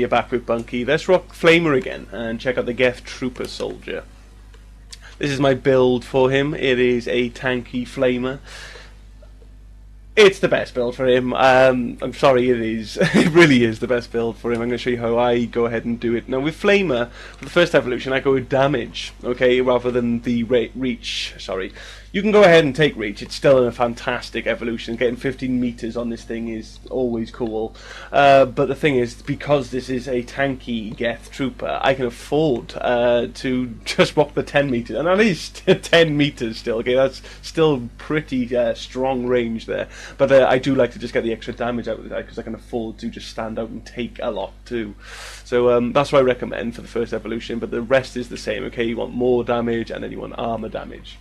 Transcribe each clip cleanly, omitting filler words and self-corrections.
You're back with Bunky. Let's rock Flamer again and check out the Geth Trooper soldier. This is my build for him. It is a tanky Flamer. It's the best build for him. I'm sorry, it is. It really is the best build for him. I'm going to show you how I go ahead and do it. Now with Flamer, for the first evolution, I go with damage, okay, rather than the reach. Sorry. You can go ahead and take reach. It's still a fantastic evolution. Getting 15 meters on this thing is always cool. But the thing is, because this is a tanky Geth Trooper, I can afford to just rock the 10 meters. And at least 10 meters still. Okay, that's still pretty strong range there. But I do like to just get the extra damage out of it because I can afford to just stand out and take a lot too. So that's what I recommend for the first evolution. But the rest is the same. Okay, you want more damage and then you want armor damage.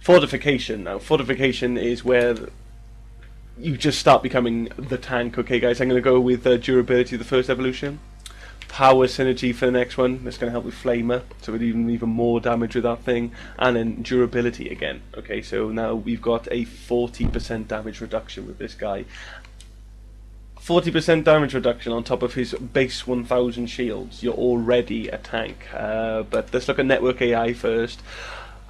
Fortification. Now, fortification is where you just start becoming the tank. Okay, guys, I'm going to go with durability the first evolution. Power synergy for the next one. That's going to help with Flamer, so we'd even more damage with that thing. And then durability again. Okay, so now we've got a 40% damage reduction with this guy. 40% damage reduction on top of his base 1000 shields. You're already a tank. But let's look at network AI first.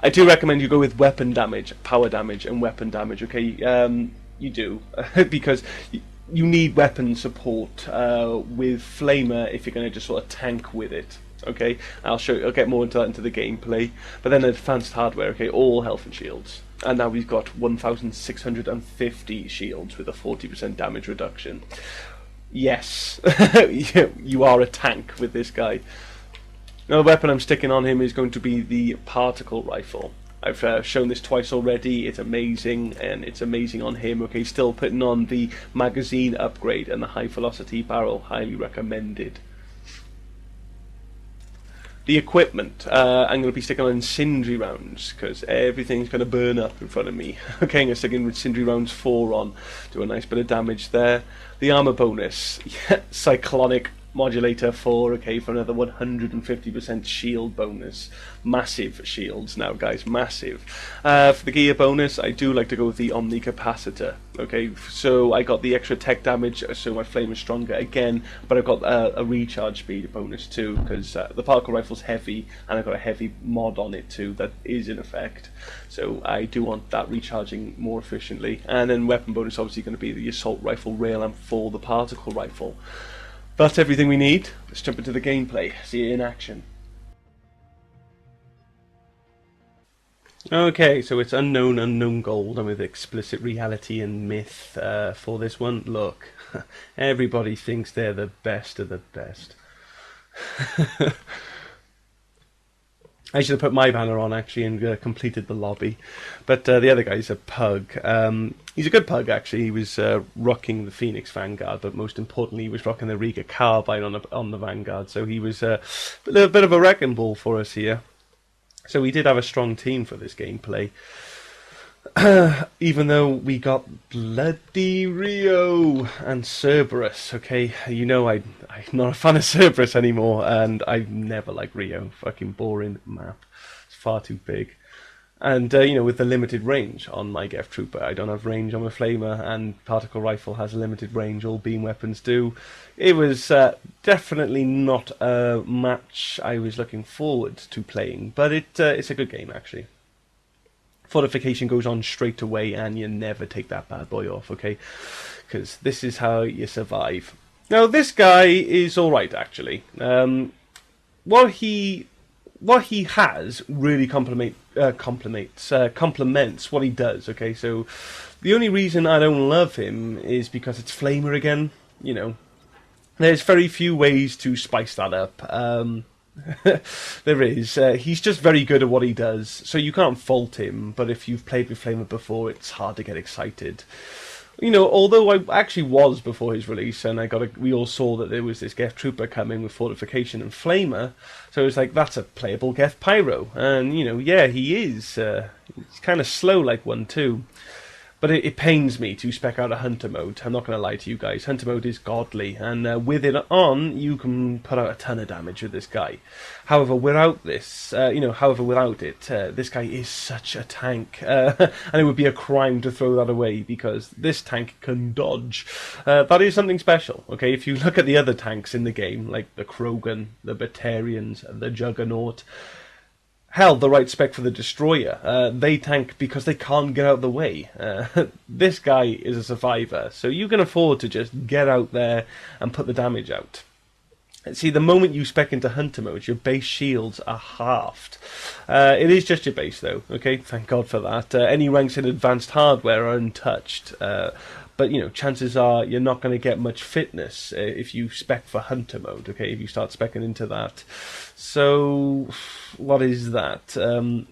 I do recommend you go with weapon damage, power damage, and weapon damage. Okay, you do because you need weapon support with Flamer if you're going to just sort of tank with it. Okay, I'll get more into that into the gameplay. But then advanced hardware. Okay, all health and shields, and now we've got 1,650 shields with a 40% damage reduction. Yes, you are a tank with this guy. Now the weapon I'm sticking on him is going to be the particle rifle. I've shown this twice already. It's amazing, and it's amazing on him. Okay, still putting on the magazine upgrade and the high velocity barrel. Highly recommended. The equipment, I'm going to be sticking on incendiary rounds because everything's going to burn up in front of me. Okay, I'm going to stick in with incendiary rounds 4 on, do a nice bit of damage there. The armor bonus, cyclonic modulator 4, okay, for another 150% shield bonus. Massive shields now, guys, massive. For the gear bonus, I do like to go with the omni capacitor. Okay, so I got the extra tech damage, so my flame is stronger again, but I've got a recharge speed bonus too, because the particle rifle's heavy, and I've got a heavy mod on it too that is in effect. So I do want that recharging more efficiently. And then weapon bonus, obviously going to be the assault rifle rail and for the particle rifle. That's everything we need. Let's jump into the gameplay, see it in action. Okay, so it's unknown gold, and with explicit reality and myth for this one. Look, everybody thinks they're the best of the best. I should have put my banner on actually and completed the lobby, but the other guy's a pug. He's a good pug actually. He was rocking the Phoenix Vanguard, but most importantly, he was rocking the Riga Carbine on the Vanguard. So he was a little bit of a wrecking ball for us here. So we did have a strong team for this gameplay. Even though we got bloody Rio and Cerberus, okay, you know I'm not a fan of Cerberus anymore, and I never liked Rio. Fucking boring map. It's far too big. And, you know, with the limited range on my Geth Trooper, I don't have range on my Flamer, and Particle Rifle has a limited range, all beam weapons do. It was definitely not a match I was looking forward to playing, but it's a good game, actually. Fortification goes on straight away, and you never take that bad boy off, okay? Because this is how you survive. Now, this guy is alright, actually. What he has really complements what he does, okay? So, the only reason I don't love him is because it's Flamer again, you know. There's very few ways to spice that up. There is. He's just very good at what he does, so you can't fault him, but if you've played with Flamer before, it's hard to get excited. You know, although I actually was before his release, and we all saw that there was this Geth Trooper coming with Fortification and Flamer, so it's like, that's a playable Geth Pyro, and, you know, yeah, he is. He's kind of slow like one too. But it pains me to spec out a hunter mode. I'm not going to lie to you guys. Hunter mode is godly, and with it on, you can put out a ton of damage with this guy. However, without this, without it, this guy is such a tank, and it would be a crime to throw that away because this tank can dodge. That is something special. Okay, if you look at the other tanks in the game, like the Krogan, the Batarians, the Juggernaut. Hell, the right spec for the Destroyer. They tank because they can't get out of the way. This guy is a survivor, so you can afford to just get out there and put the damage out. See, the moment you spec into Hunter mode, your base shields are halved. It is just your base, though, okay? Thank God for that. Any ranks in advanced hardware are untouched. But, chances are you're not going to get much fitness if you spec for Hunter mode, okay, if you start specking into that. So, what is that? You're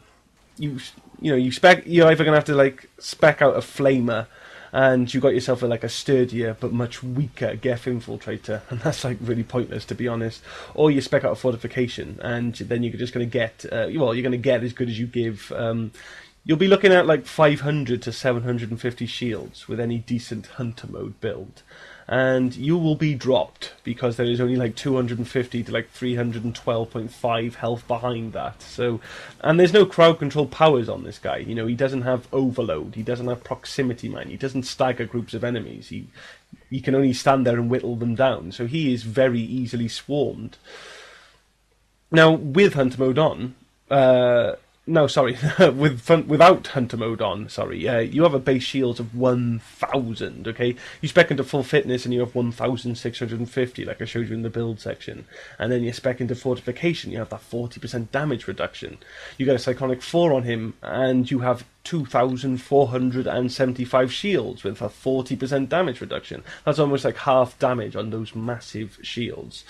either going to have to, spec out a Flamer, and you got yourself a sturdier but much weaker Geth Infiltrator, and that's, really pointless, to be honest. Or you spec out a Fortification, and then you're just going to get, you're going to get as good as you give. You'll be looking at 500 to 750 shields with any decent Hunter mode build. And you will be dropped because there is only 250 to 312.5 health behind that. So, and there's no crowd control powers on this guy. He doesn't have overload. He doesn't have proximity mine. He doesn't stagger groups of enemies. He can only stand there and whittle them down. So he is very easily swarmed. Now, with Hunter mode on, without Hunter mode on, you have a base shields of 1,000, okay? You spec into full fitness and you have 1,650, like I showed you in the build section. And then you spec into Fortification, you have that 40% damage reduction. You get a Cyclonic 4 on him, and you have 2,475 shields with a 40% damage reduction. That's almost half damage on those massive shields.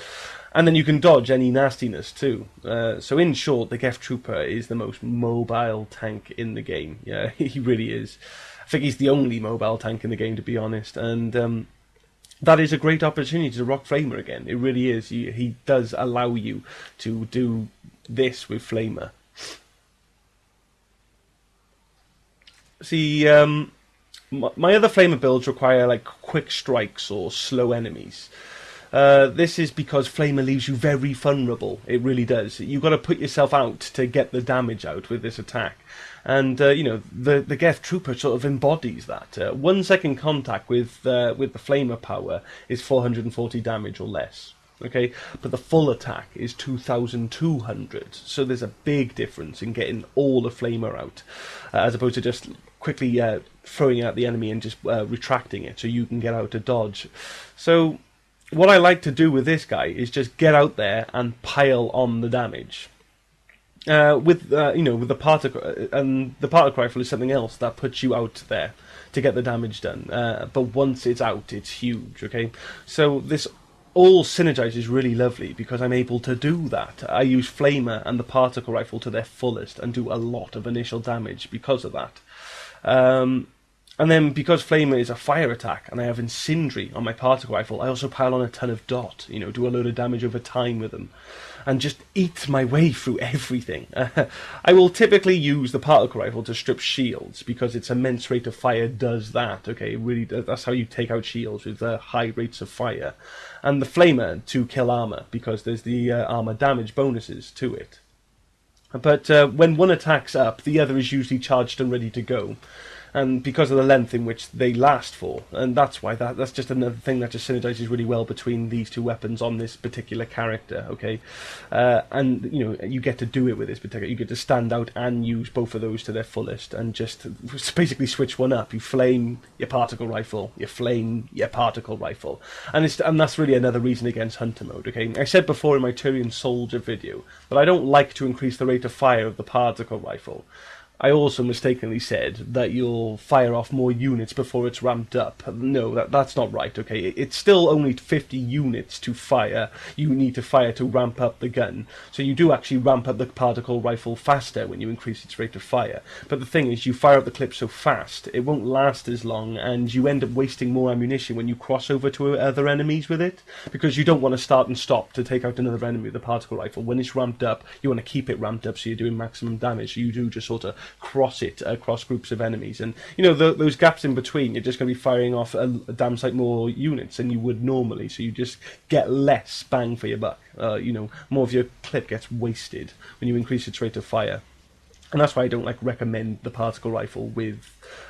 And then you can dodge any nastiness too. So in short, the Geth Trooper is the most mobile tank in the game. Yeah, he really is. I think he's the only mobile tank in the game, to be honest. And that is a great opportunity to rock Flamer again. It really is. He does allow you to do this with Flamer. See, my other Flamer builds require quick strikes or slow enemies. This is because Flamer leaves you very vulnerable. It really does. You've got to put yourself out to get the damage out with this attack. And, the Geth Trooper sort of embodies that. 1 second contact with the Flamer power is 440 damage or less. Okay, but the full attack is 2,200. So there's a big difference in getting all the Flamer out, as opposed to just quickly throwing out the enemy and just retracting it so you can get out to dodge. So what I like to do with this guy is just get out there and pile on the damage. With the particle, and the particle rifle is something else that puts you out there to get the damage done. But once it's out, it's huge. Okay, so this all synergizes really lovely because I'm able to do that. I use Flamer and the particle rifle to their fullest and do a lot of initial damage because of that. And then because Flamer is a fire attack and I have Incendiary on my particle rifle, I also pile on a ton of dot, do a load of damage over time with them. And just eat my way through everything. I will typically use the particle rifle to strip shields because its immense rate of fire does that. Okay, really, that's how you take out shields with high rates of fire. And the Flamer to kill armor because there's the armor damage bonuses to it. But when one attack's up, the other is usually charged and ready to go. And because of the length in which they last for, and that's why that's just another thing that just synergizes really well between these two weapons on this particular character, okay? And you get to do it with this particular. You get to stand out and use both of those to their fullest, and just basically switch one up. You flame your particle rifle, you flame your particle rifle, and that's really another reason against Hunter mode, okay? I said before in my Tyrian Soldier video that I don't like to increase the rate of fire of the particle rifle. I also mistakenly said that you'll fire off more units before it's ramped up. No, that's not right, okay? It's still only 50 units to fire. You need to fire to ramp up the gun. So you do actually ramp up the particle rifle faster when you increase its rate of fire. But the thing is, you fire up the clip so fast, it won't last as long, and you end up wasting more ammunition when you cross over to other enemies with it, because you don't want to start and stop to take out another enemy with the particle rifle. When it's ramped up, you want to keep it ramped up so you're doing maximum damage. So you do just sort of cross it across groups of enemies. And you know those gaps in between, you're just going to be firing off a damn sight more units than you would normally. So you just get less bang for your buck. You know, more of your clip gets wasted when you increase its rate of fire. And that's why I don't like recommend the particle rifle with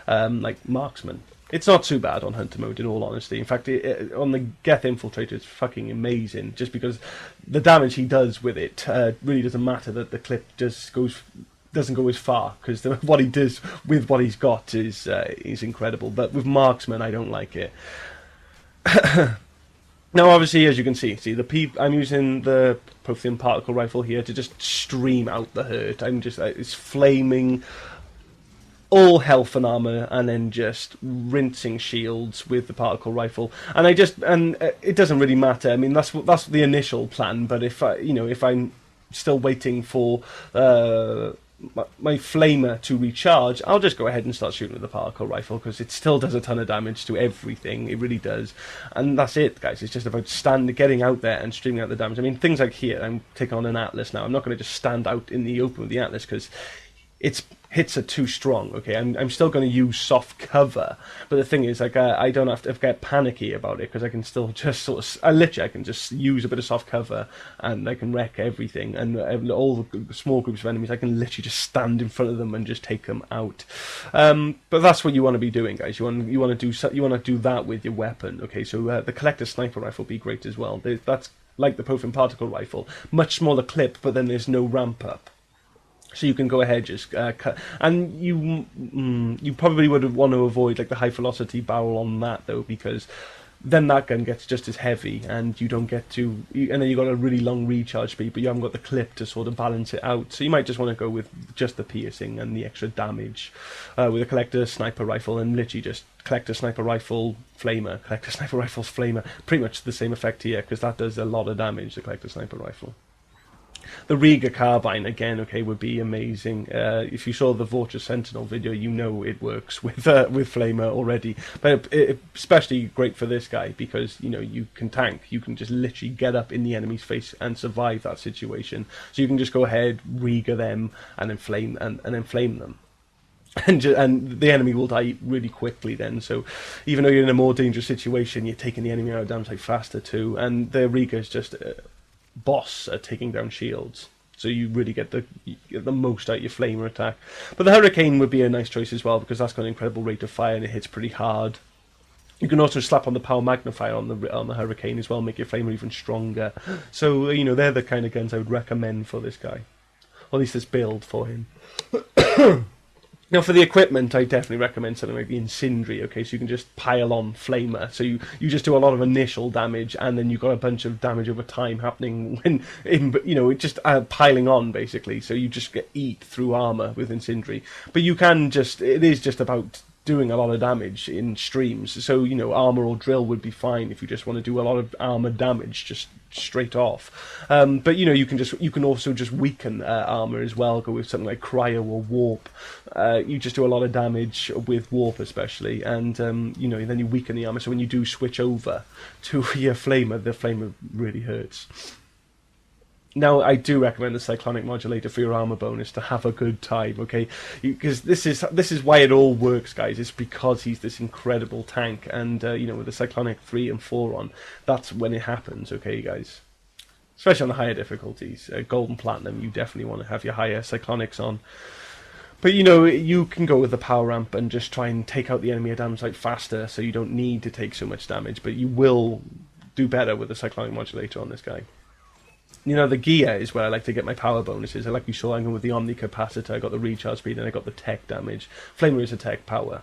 like marksman. It's not too bad on hunter mode, in all honesty. In fact, on the Geth Infiltrator, it's fucking amazing, just because the damage he does with it really doesn't matter that the clip just doesn't go as far, because what he does with what he's got is incredible. But with marksman, I don't like it. Now, obviously, as you can see, I'm using the prothean particle rifle here to just stream out the hurt. I'm just it's flaming all health and armor, and then just rinsing shields with the particle rifle. And it doesn't really matter. I mean, that's the initial plan. But if I'm still waiting for my flamer to recharge, I'll just go ahead and start shooting with the particle rifle, because it still does a ton of damage to everything. It really does. And that's it, guys. It's just about getting out there and streaming out the damage. I mean, things like here, I'm taking on an Atlas now. I'm not going to just stand out in the open with the Atlas, because its hits are too strong. Okay, I'm still going to use soft cover, but the thing is, like, I don't have to get panicky about it, because I can still just I can just use a bit of soft cover and I can wreck everything. And all the small groups of enemies, I can literally just stand in front of them and just take them out. But that's what you want to be doing, guys. You want to do that with your weapon. Okay, so the collector sniper rifle would be great as well. That's like the prothean particle rifle, much smaller clip, but then there's no ramp up. So you can go ahead, just cut, and you probably would want to avoid like the high velocity barrel on that, though, because then that gun gets just as heavy, and you don't get to, and then you've got a really long recharge speed, but you haven't got the clip to sort of balance it out. So you might just want to go with just the piercing and the extra damage with a collector sniper rifle, and literally just collector sniper rifle flamer, collector sniper rifle's flamer, pretty much the same effect here, because that does a lot of damage, the collector sniper rifle. The Riga carbine, again, okay, would be amazing. If you saw the Bwnci Sentinel video, you know it works with Flamer already. But especially great for this guy, because, you know, you can tank. You can just literally get up in the enemy's face and survive that situation. So you can just go ahead, Riga them, and then flame them. And the enemy will die really quickly then. So even though you're in a more dangerous situation, you're taking the enemy out damn sight faster too. And the Riga is just boss at taking down shields, so you really get the most out of your flamer attack. But the Hurricane would be a nice choice as well, because that's got an incredible rate of fire and it hits pretty hard. You can also slap on the power magnifier on the Hurricane as well, make your flamer even stronger. So, you know, they're the kind of guns I would recommend for this guy, or at least this build for him. Now, for the equipment, I definitely recommend something like the Incendiary, okay? So you can just pile on Flamer. So you just do a lot of initial damage, and then you've got a bunch of damage over time happening when, it's just piling on, basically. So you just eat through armor with Incendiary. But you can it is just about doing a lot of damage in streams. So, you know, armor or drill would be fine if you just want to do a lot of armor damage just straight off. But, you know, you can also just weaken armor as well. Go with something like cryo or warp. You just do a lot of damage with warp, especially, and you know, then you weaken the armor. So when you do switch over to your flamer, the flamer really hurts. Now, I do recommend the cyclonic modulator for your armor bonus to have a good time, okay? Because this is why it all works, guys. It's because he's this incredible tank, and you know, with the cyclonic 3 and 4 on, that's when it happens, okay, guys? Especially on the higher difficulties, gold and platinum, you definitely want to have your higher cyclonics on. But, you know, you can go with the power ramp and just try and take out the enemy a damn sight faster, so you don't need to take so much damage, but you will do better with the cyclonic modulator on this guy. You know, the gear is where I like to get my power bonuses. Like you saw, I'm going with the Omni Capacitor, I got the recharge speed, and I got the tech damage. Flamer is a tech power.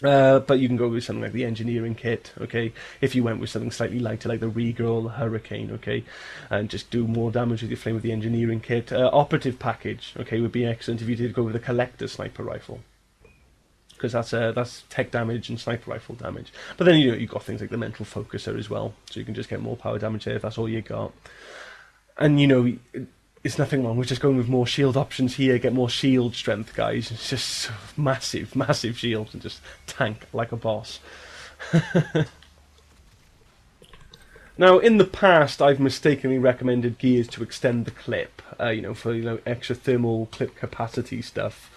But you can go with something like the engineering kit, okay? If you went with something slightly lighter like the Riga or the Hurricane, okay? And just do more damage with your flame with the engineering kit. Operative package, okay, would be excellent if you did go with the collector sniper rifle, because that's tech damage and sniper rifle damage. But then, you know, you've got things like the mental focuser as well, so you can just get more power damage there if that's all you got. And, you know, it's nothing wrong with just going with more shield options here, get more shield strength, guys. It's just massive, massive shields and just tank like a boss. Now, in the past, I've mistakenly recommended gears to extend the clip, for extra thermal clip capacity stuff.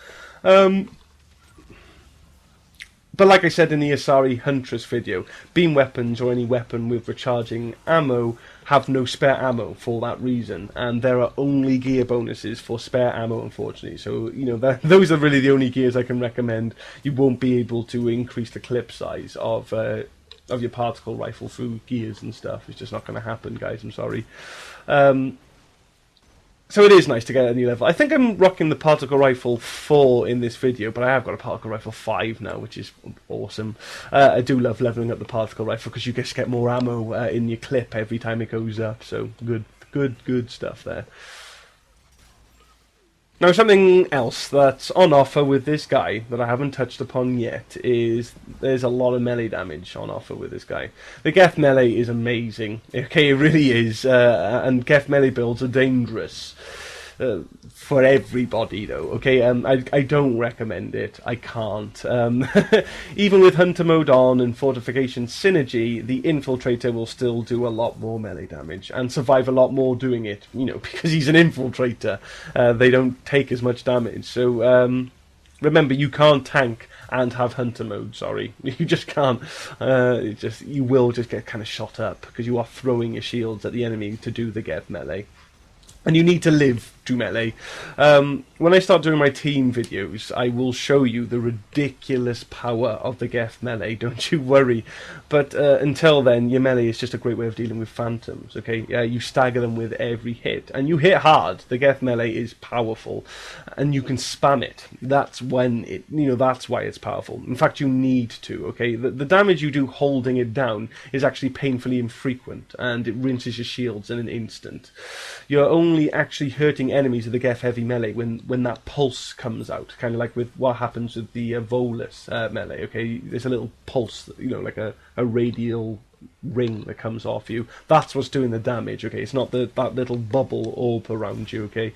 But like I said in the Asari Huntress video, beam weapons or any weapon with recharging ammo have no spare ammo for that reason, and there are only gear bonuses for spare ammo, unfortunately. So, those are really the only gears I can recommend. You won't be able to increase the clip size of your particle rifle through gears and stuff. It's just not going to happen, guys. I'm sorry. So it is nice to get a new level. I think I'm rocking the Particle Rifle 4 in this video, but I have got a Particle Rifle 5 now, which is awesome. I do love leveling up the Particle Rifle because you just get more ammo in your clip every time it goes up. So good stuff there. Now, something else that's on offer with this guy that I haven't touched upon yet is there's a lot of melee damage on offer with this guy. The Geth melee is amazing. Okay, it really is. And Geth melee builds are dangerous. For everybody, though, okay? I don't recommend it. I can't. Even with Hunter mode on and Fortification synergy, the Infiltrator will still do a lot more melee damage and survive a lot more doing it, because he's an Infiltrator. They don't take as much damage. So, remember, you can't tank and have Hunter mode, sorry. You just can't. You will just get kind of shot up because you are throwing your shields at the enemy to do the Geth melee. And you need to live to melee. When I start doing my team videos, I will show you the ridiculous power of the Geth melee, don't you worry. But until then, your melee is just a great way of dealing with phantoms, okay? You stagger them with every hit, and you hit hard. The Geth melee is powerful, and you can spam it. That's when that's why it's powerful. In fact, you need to, okay? The damage you do holding it down is actually painfully infrequent, and it rinses your shields in an instant. You're only actually hurting enemies with the Geth heavy melee when that pulse comes out, kind of like with what happens with the Volus melee, okay? There's a little pulse, like a radial ring that comes off you. That's what's doing the damage, okay? It's not that little bubble orb around you, okay?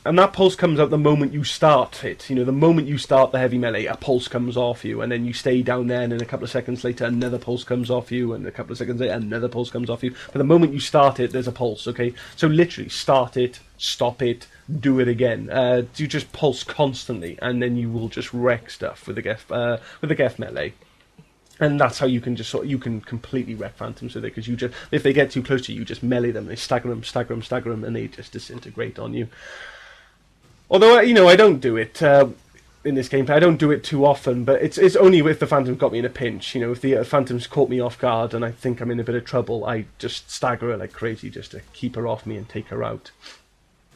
And that pulse comes out the moment you start it. The moment you start the heavy melee, a pulse comes off you, and then you stay down there, and then a couple of seconds later, another pulse comes off you, and a couple of seconds later, another pulse comes off you. But the moment you start it, there's a pulse, okay? So literally, start it, stop it, do it again. You just pulse constantly, and then you will just wreck stuff with the Geth melee. And that's how you can you can completely wreck phantoms with it, because if they get too close to you, you just melee them, they stagger them, and they just disintegrate on you. Although, I don't do it in this gameplay. I don't do it too often, but it's only if the Phantom's got me in a pinch. If the Phantom's caught me off guard and I think I'm in a bit of trouble, I just stagger her like crazy just to keep her off me and take her out.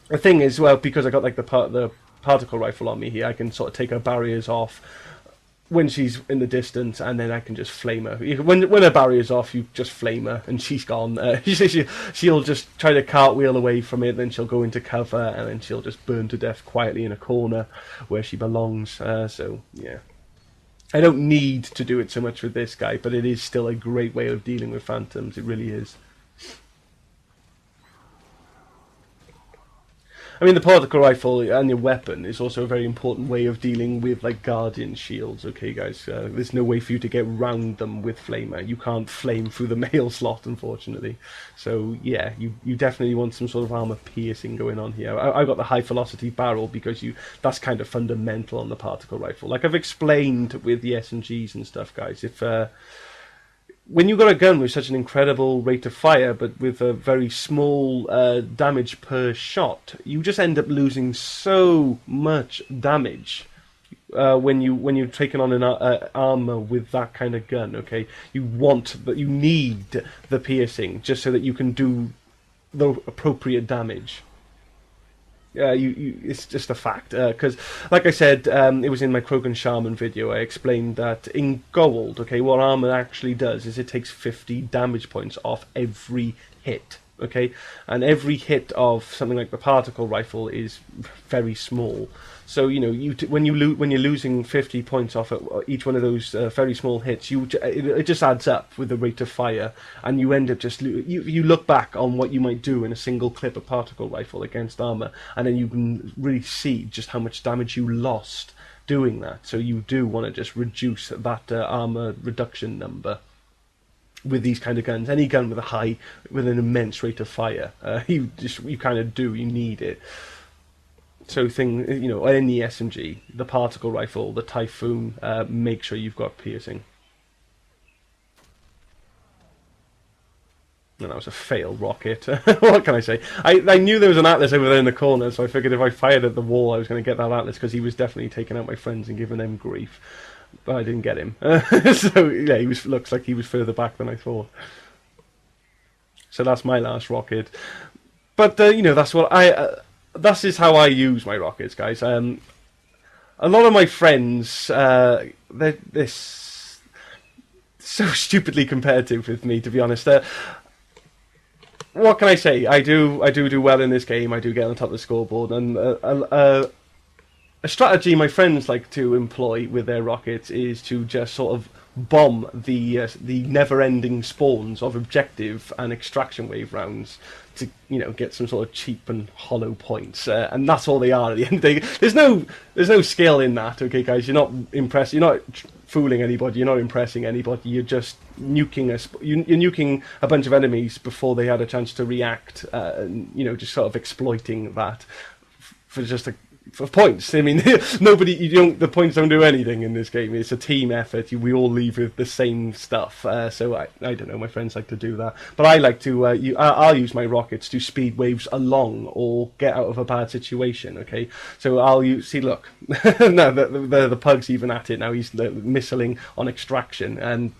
The thing is, well, because I got like the particle rifle on me here, I can sort of take her barriers off when she's in the distance, and then I can just flame her. When her barrier's off, you just flame her, and she's gone. She'll just try to cartwheel away from it, then she'll go into cover, and then she'll just burn to death quietly in a corner where she belongs. So, yeah. I don't need to do it so much with this guy, but it is still a great way of dealing with phantoms. It really is. I mean, the particle rifle and your weapon is also a very important way of dealing with, like, guardian shields, okay, guys? There's no way for you to get round them with flamer. You can't flame through the mail slot, unfortunately. So, yeah, you definitely want some sort of armor piercing going on here. I've got the high-velocity barrel because that's kind of fundamental on the particle rifle. Like I've explained with the SMGs and stuff, guys, when you've got a gun with such an incredible rate of fire, but with a very small damage per shot, you just end up losing so much damage when you're taking on an armor with that kind of gun. Okay, you need the piercing just so that you can do the appropriate damage. It's just a fact, because, like I said, it was in my Krogan Shaman video, I explained that in gold, okay, what armor actually does is it takes 50 damage points off every hit, okay, and every hit of something like the particle rifle is very small. So when you're losing 50 points off at each one of those very small hits, it just adds up with the rate of fire, and you end up you look back on what you might do in a single clip of particle rifle against armor, and then you can really see just how much damage you lost doing that. So you do want to just reduce that armor reduction number. with these kind of guns. Any gun with an immense rate of fire, you kind of do. You need it. So any SMG, the particle rifle, the Typhoon, make sure you've got piercing. And that was a failed rocket. What can I say? I knew there was an Atlas over there in the corner, so I figured if I fired at the wall, I was going to get that Atlas, because he was definitely taking out my friends and giving them grief. But I didn't get him. So, yeah, looks like he was further back than I thought. So that's my last rocket. But, that's what that is how I use my rockets, guys. A lot of my friends, they're so stupidly competitive with me, to be honest. What can I say? I do well in this game. I do get on top of the scoreboard, and a strategy my friends like to employ with their rockets is to just sort of bomb the never-ending spawns of objective and extraction wave rounds to get some sort of cheap and hollow points, and that's all they are at the end of the day. There's no skill in that, okay, guys. You're not impressed. You're not fooling anybody. You're not impressing anybody. You're just nuking you're nuking a bunch of enemies before they had a chance to react. Just sort of exploiting that for just for points. I mean, the points don't do anything in this game. It's a team effort. We all leave with the same stuff. So I don't know. My friends like to do that, but I like to. I'll use my rockets to speed waves along or get out of a bad situation. Okay, so I'll use. See, look, no, the pug's even at it now. He's missiling on extraction, and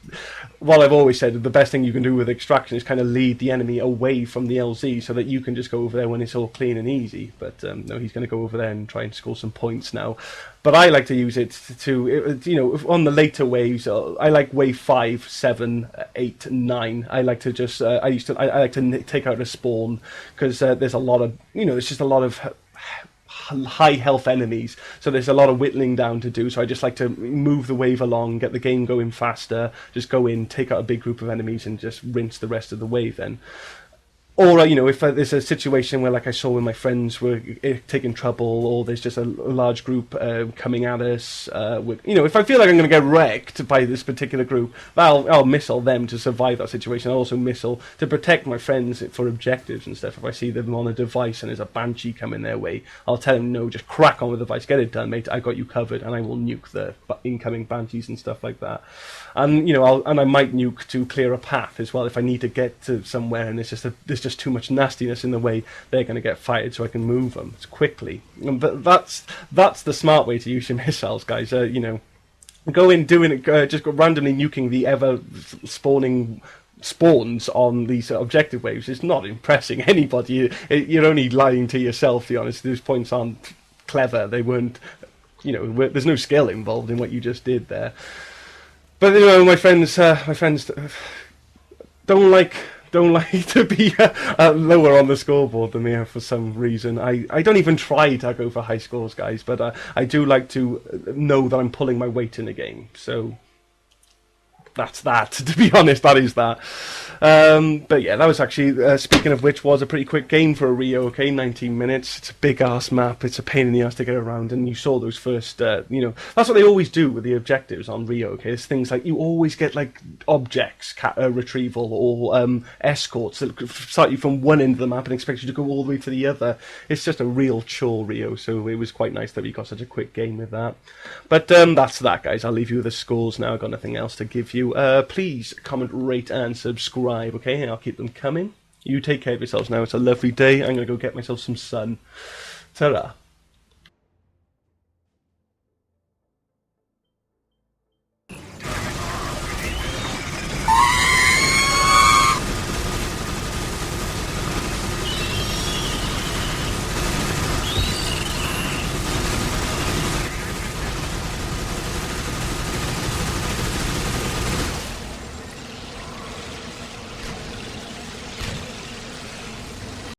while I've always said the best thing you can do with extraction is kind of lead the enemy away from the LZ so that you can just go over there when it's all clean and easy. But no, he's going to go over there and try and score some points now. But I like to use it to on the later waves. I like wave 5, 7, 8, 9. I like to just I like to take out a spawn, because there's a lot of there's just a lot of high health enemies, so there's a lot of whittling down to do. So I just like to move the wave along, get the game going faster, just go in, take out a big group of enemies, and just rinse the rest of the wave then. Or, if there's a situation where, like I saw when my friends were taking trouble, or there's just a large group coming at us, if I feel like I'm going to get wrecked by this particular group, I'll missile them to survive that situation. I'll also missile to protect my friends for objectives and stuff. If I see them on a device and there's a Bwnci coming their way, I'll tell them, no, just crack on with the device, get it done, mate, I got you covered, and I will nuke the incoming Bwncis and stuff like that. And, I might nuke to clear a path as well if I need to get to somewhere and there's just too much nastiness in the way they're going to get fired, so I can move them quickly. But that's the smart way to use your missiles, guys. Go in doing it, just go randomly nuking the ever spawning spawns on these objective waves. It's not impressing anybody. You're only lying to yourself, to be honest. Those points aren't clever. They weren't. There's no skill involved in what you just did there. But my friends don't like to be lower on the scoreboard than they are for some reason. I don't even try to go for high scores, guys, but I do like to know that I'm pulling my weight in the game. So that's that. To be honest, that is that. But yeah, that was actually, speaking of which, was a pretty quick game for a Rio, okay? 19 minutes. It's a big-ass map. It's a pain in the ass to get around, and you saw those first, that's what they always do with the objectives on Rio, okay? It's things like, you always get, like, objects, retrieval, or escorts that start you from one end of the map and expect you to go all the way to the other. It's just a real chore, Rio, so it was quite nice that we got such a quick game with that. But that's that, guys. I'll leave you with the scores now. I've got nothing else to give you. Please comment, rate, and subscribe. Okay, and I'll keep them coming. You take care of yourselves now. It's a lovely day. I'm going to go get myself some sun. Ta-ra.